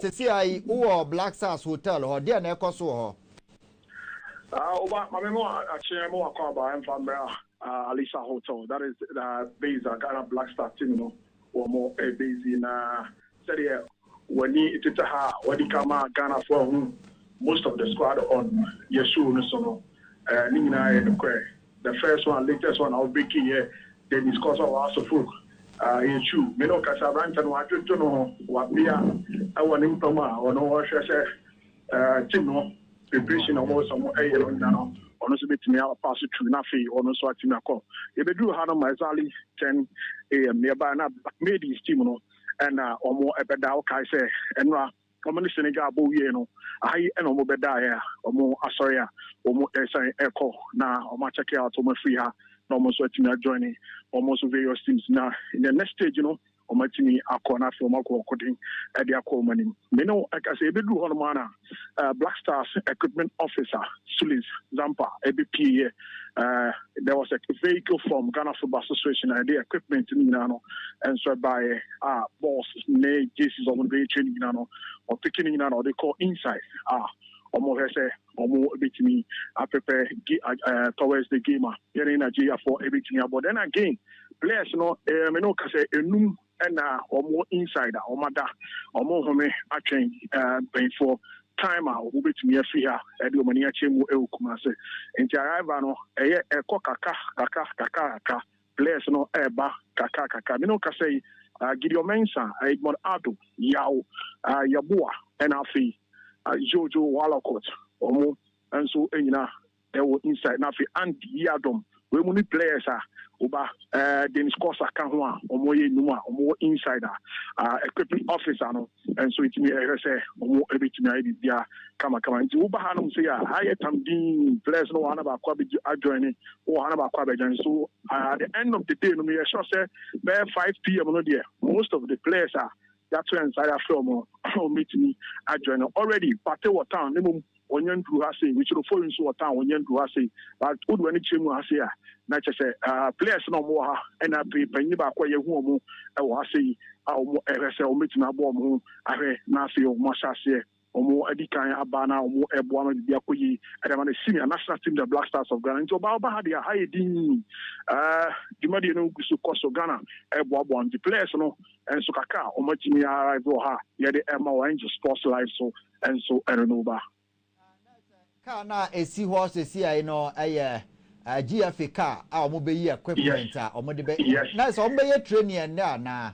Tesi ai uwo Black Stars Hotel ho dia na ekoso ho. Oba mamemo achire mo akwa am from Alisa Hotel. That is based on Ghana Black Stars team no. Or more based in said when it when he come Ghana for most of the squad on Yesu no so the first one, latest one I'll be here, then discuss our folk. Yesu, me no Casablanca no atuto no wapia awon impama ono wo hwehwe team no preparation of some ayelo no ono so betimi a pass through na fe ono so atimi akọ ebedu ha no mazali 10 am nearby na made his team no and omo ebeda o kai say enra omo ni Senegal bo wie no ayi and omo beda ya omo asori a omo esan eko na omo check out omo free ha no omo so atimi joining almost various teams now in the next stage omatimi akona from akodin e dia ko mani me no aka say be do hono Black Stars equipment officer Sulis Zampa EBP there was a vehicle from Ghana Football Association and the equipment and so by boss ne Jesus on the training or picking they call inside almost say almost between prepare towards the game in Nigeria for everything but then again players me no say enum and almost insider or mother almost home train paying for time who between here free and the money chemu e kumase nti arrive no kaka players no eba kaka me no say Gideon Mensah Edmond Ado Yao Yabua and afi Jojo Walcott omo and so enyina e wo inside na fi and Yadom we muni players oba Dennis Kosa kan ho a omo ye numa omo insider equipment officer no and so it me say omo ebitimi ai bia kama nti oba ha no say aye tamdin players no wana ba kwa be join o wana ba kwa be join so at the end of the day no me sure say by 5 p.m. no there most of the players that's when inside film meet me join already party what town onyen dru ha say we should follow so town onyen dru ha say but odu ani chemu ha say na che say players no mo ha na panyi ba kwa ye hu omo e wo ha say omo say o meet na bo omo ahwe na say o mo sha say omo adikan abana omo ebo no bia koyi adama na senior national team the Black Stars of Ghana nti oba ha dia high din dimadi no gusu koso Ghana ebo abo the players no and so kaka omo timi arrive ha ye the Emma Orange Sports Live so and so I don't know ba na esi horse esi ai no GFA car omo be yi equipment omo de be na so omo be ye training na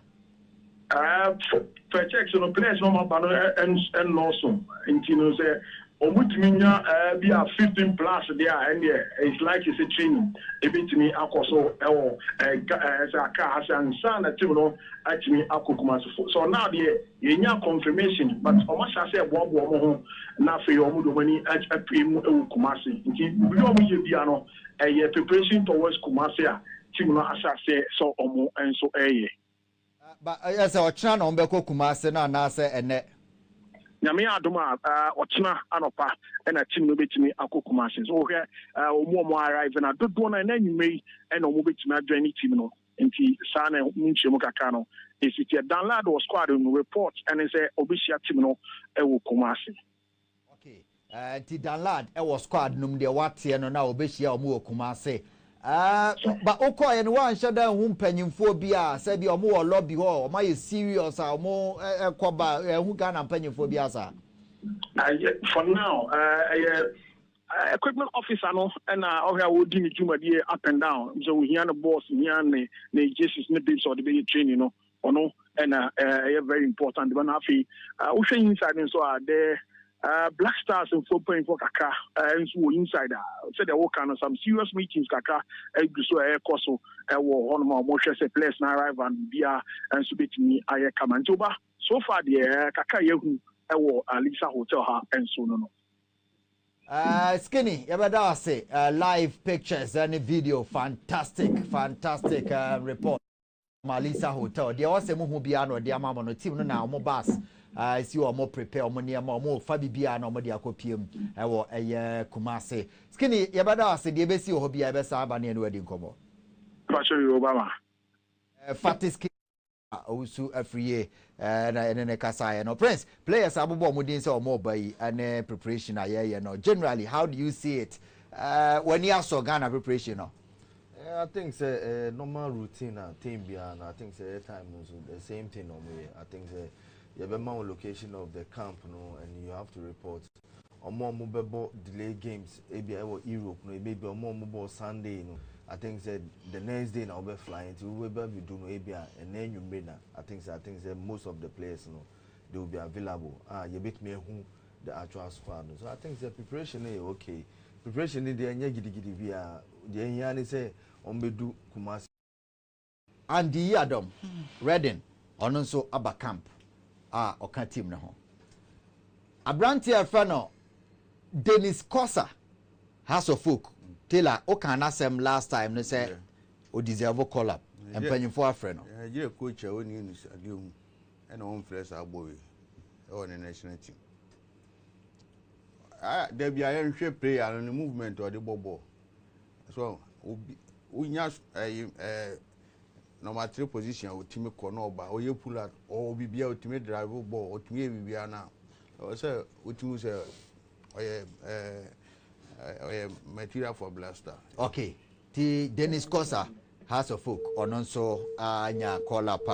for checks on players no mabano and no so intino say omutiminya be a 15 plus there and it's like it's a training ebitimi akoso ewo as a car has an sana team no atimi akokuma so now the yenya confirmation but omasha say bobo omo na fe omo do mani apemu ewu kumasi nti bi omo ye bia no preparation towards kumasi a team no asha say so omo and so but yes ochina no mbeko kumase na na se ene nyame adoma ochina anopa na team no betimi akokumase so hwe omo arrive na dodo na nyumei na omo betimi adwani team no nti sana nchemu kaka no esiti download was squad no report and say obisia team no ewo kumase okay nti download was squad num de watie no na obisia omo kumase but okoye no wan shada hu mpanyimfo bia say bia omo wo lobby ho o ma serious omo ekoba hu Ghana mpanyimfo bia sa for now equipment officer no na ohia wo di ni jumadi up and down so we hear the boss here ne Jesus ne bibs or the be training no ono na very important but na fi wo hwe inside so there Black Stars and for playing for Kaka and so insider said they work on some serious meetings Kaka so koso one more say place na arrive and bia and so bit me aye come and so far the Kaka yehu Alisa Hotel ha and so no Skinny yabada say live pictures and video fantastic report Alisa Hotel there was a mu bia no dia mama no team no na omo bus see you more prepare omo niam omo fa bibia na omo de akopiem ewo Kumase Skinny yabada say de be si ho bia be sa aba na enu adi nkomo Pastor Obama Fatis also every year and kasa no Prince players abobo modin say omo bayi and preparation aye no generally how do you see it when you saw Ghana preparation no I think say normal routine and team and I think say time also the same thing on me. I think say you have a more location of the camp no and you have to report omo mobile delay games maybe Europe no maybe omo mobile Sunday no I think said the next day now we're flying to wherever we do no ABA and then you made I think say most of the players no they will be available. You beat me who the actual squad. So I think the preparation is okay. Preparation is the gidi via the Yanni say on be do Kumasi. and the Adam Reading on also Abba camp oka team no ho. Abrantia Fano Dennis Kosa House of Folk Taylor Okana Sem last time they say o deserve call up and penny for a friend. Yeah, coach only in this again and on fresh our boy on the national team. There be a shape player and the movement or the bobo. So we just number 3 position or team corner or you pull out or be able to drive ball or to me we are now. So what you say material for blaster. Okay. The Dennis Kosa House of Folk or non so anya call up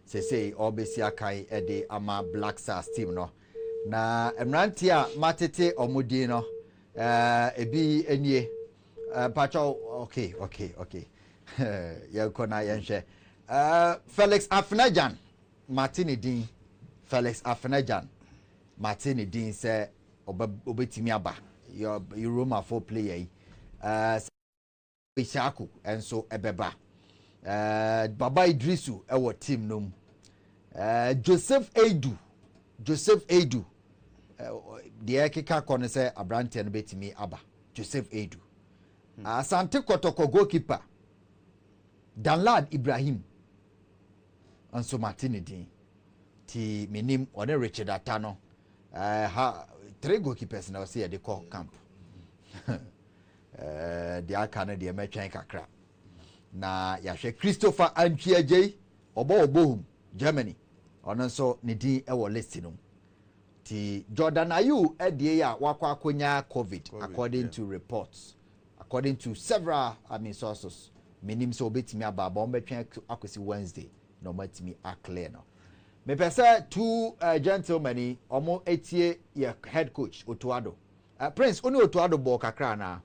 say obviously akai ede ama Black Stars team no. Na emrantia matete omudi no ebi enie pacho okay. Ya kona yenhwe. Felix Afenajan Martini Dean Felix Afenajan Martini Dean say obetimi aba your Roma 4 player yi Ishaku and so ebeba Baba Idrisu ewo team nom Joseph Edu the ekeka kono say abrante no betimi aba Joseph Edu Asante Kotoko goalkeeper Danlad Ibrahim and so Martini Dean ti minim one Richard Atano 3 goalkeepers now say they call camp the akana de metwen kakra na yahwe Christopher Antwiaje obohum Germany ono so ne din e wo list no ti Jordan Ayew edie ya wakwa akonya COVID according to reports according to several sources minim so betimi aba ba betwen akosi Wednesday no matimi clear no me pese 2 gentlemen omo etie your head coach Otuado Prince oni Otuado ball kakra na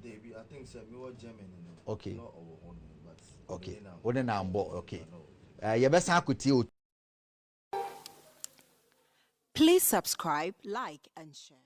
I think so me Germany no. Okay. Not our own but okay one na mbo okay you best akuti. Please subscribe, like and share.